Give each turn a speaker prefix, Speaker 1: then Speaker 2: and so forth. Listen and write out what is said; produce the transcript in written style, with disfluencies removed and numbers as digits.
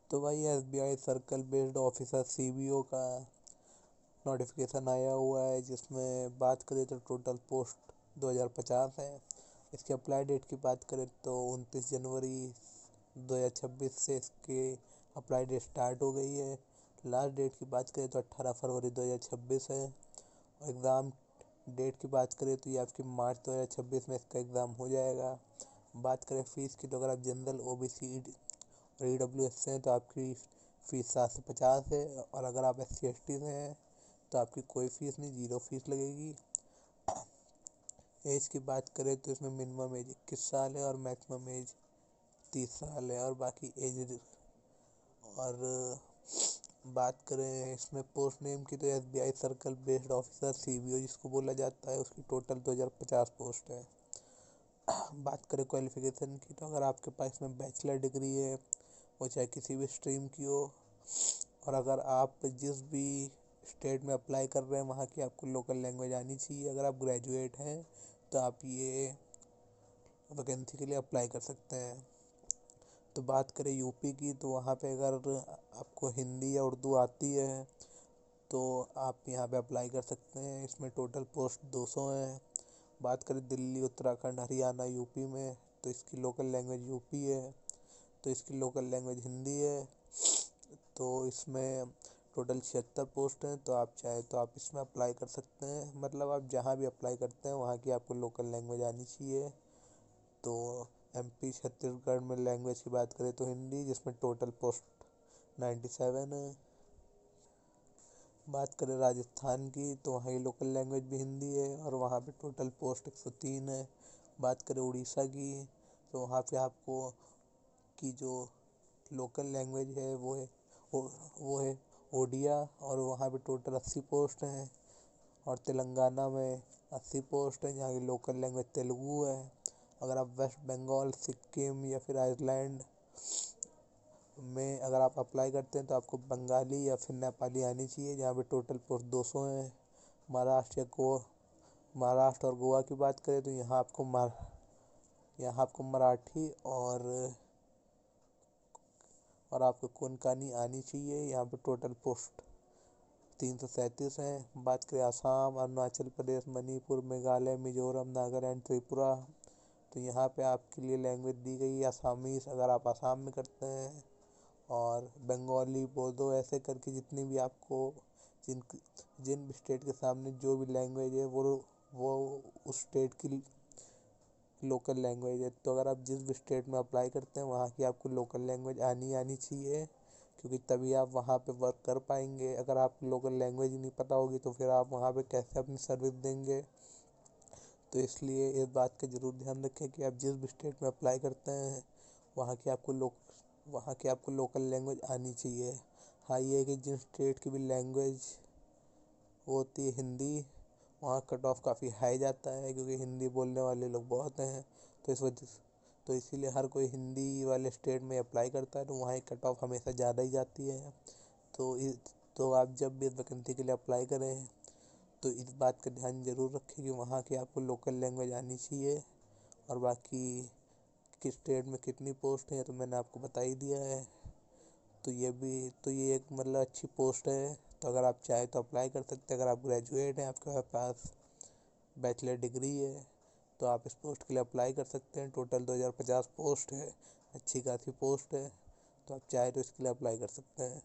Speaker 1: तो भाई SBI circle based officer CBO का नोटिफिकेशन आया हुआ है, जिसमें बात करें तो टोटल पोस्ट 2050 है। इसके अप्लाई डेट की बात करें तो 29 जनवरी 2026 से इसके अप्लाई डेट स्टार्ट हो गई है। लास्ट डेट की बात करें तो 18 फरवरी 2026 है। और एग्ज़ाम डेट की बात करें तो ये आपकी मार्च 2026 में इसका एग्ज़ाम हो जाएगा। बात करें फ़ीस की, तो अगर आप जनरल ओबीसी और ईडब्ल्यूएस से हैं तो आपकी फ़ीस 750 है, और अगर आप SC/ST से हैं तो आपकी कोई फ़ीस नहीं, 0 फीस लगेगी। एज की बात करें तो इसमें मिनिमम एज 21 साल है और मैक्सिमम एज 30 साल है, और बाकी एज और बात करें इसमें पोस्ट नेम की, तो SBI circle based officer CBO जिसको बोला जाता है, उसकी टोटल 2050 पोस्ट है। बात करें क्वालिफिकेशन की, तो अगर आपके पास इसमें बैचलर डिग्री है, वो चाहे किसी भी स्ट्रीम की हो, और अगर आप जिस भी स्टेट में अप्लाई कर रहे हैं वहाँ की आपको लोकल लैंग्वेज आनी चाहिए। अगर आप ग्रेजुएट हैं तो आप ये वैकेंसी के लिए अप्लाई कर सकते हैं। तो बात करें यूपी की, तो वहाँ पे अगर आपको हिंदी या उर्दू आती है तो आप यहाँ पे अप्लाई कर सकते हैं। इसमें टोटल पोस्ट 200 हैं। बात करें दिल्ली, उत्तराखंड, हरियाणा, यूपी में, तो इसकी लोकल लैंग्वेज यूपी है, तो इसकी लोकल लैंग्वेज हिंदी है। तो इसमें टोटल 76 पोस्ट हैं, तो आप चाहे तो आप इसमें अप्लाई कर सकते हैं। मतलब आप जहाँ भी अप्लाई करते हैं वहाँ की आपको लोकल लैंग्वेज आनी चाहिए। तो एमपी छत्तीसगढ़ में लैंग्वेज की बात करें तो हिंदी, जिसमें टोटल पोस्ट 97 है। बात करें राजस्थान की, तो वहाँ की लोकल लैंग्वेज भी हिंदी है और वहाँ पे टोटल पोस्ट 103 है। बात करें उड़ीसा की, तो वहाँ पे आपको की जो लोकल लैंग्वेज है वो है ओडिया, और वहाँ पे टोटल 80 पोस्ट हैं। और तेलंगाना में 80 पोस्ट हैं, जहाँ की लोकल लैंग्वेज तेलुगु है। अगर आप वेस्ट बंगाल, सिक्किम या फिर आइसलैंड में अगर आप अप्लाई करते हैं तो आपको बंगाली या फिर नेपाली आनी चाहिए, जहाँ पे टोटल पोस्ट 200 हैं। महाराष्ट्र और गोवा की बात करें तो यहाँ आपको मराठी और आपको कोंकणी आनी चाहिए। यहाँ पे टोटल पोस्ट 337 हैं। बात करें आसाम, अरुणाचल प्रदेश, मणिपुर, मेघालय, मिजोरम, नागालैंड, त्रिपुरा, तो यहाँ पे आपके लिए लैंग्वेज दी गई है आसामीज़, अगर आप आसाम में करते हैं। और बंगाली, बोडो, ऐसे करके जितनी भी आपको जिन भी स्टेट के सामने जो भी लैंग्वेज है वो उस स्टेट की लोकल लैंग्वेज है। तो अगर आप जिस भी स्टेट में अप्लाई करते हैं वहाँ की आपको लोकल लैंग्वेज आनी चाहिए, क्योंकि तभी आप वहाँ पे वर्क कर पाएंगे। अगर आपको लोकल लैंग्वेज नहीं पता होगी तो फिर आप वहाँ पे कैसे अपनी सर्विस देंगे। तो इसलिए इस बात का ज़रूर ध्यान रखें कि आप जिस भी स्टेट में अप्लाई करते हैं वहाँ की आपको लोकल लैंग्वेज आनी चाहिए। हाँ, ये है कि जिन स्टेट की भी लैंग्वेज होती है हिंदी, वहाँ कट ऑफ काफ़ी हाई जाता है, क्योंकि हिंदी बोलने वाले लोग बहुत हैं। तो इस वजह से तो इसीलिए हर कोई हिंदी वाले स्टेट में अप्लाई करता है, तो वहाँ की कट ऑफ हमेशा ज़्यादा ही जाती है। तो आप जब भी इस वैकेंसी के लिए अप्लाई करें तो इस बात का ध्यान ज़रूर रखें कि वहाँ की आपको लोकल लैंग्वेज आनी चाहिए। और बाकी किस स्टेट में कितनी पोस्ट है तो मैंने आपको बता ही दिया है। तो ये एक मतलब अच्छी पोस्ट है, तो अगर आप चाहें तो अप्लाई कर सकते हैं। अगर आप ग्रेजुएट हैं, आपके पास बैचलर डिग्री है, तो आप इस पोस्ट के लिए अप्लाई कर सकते हैं। टोटल 2050 पोस्ट है, अच्छी खासी पोस्ट है, तो आप चाहें तो इसके लिए अप्लाई कर सकते हैं।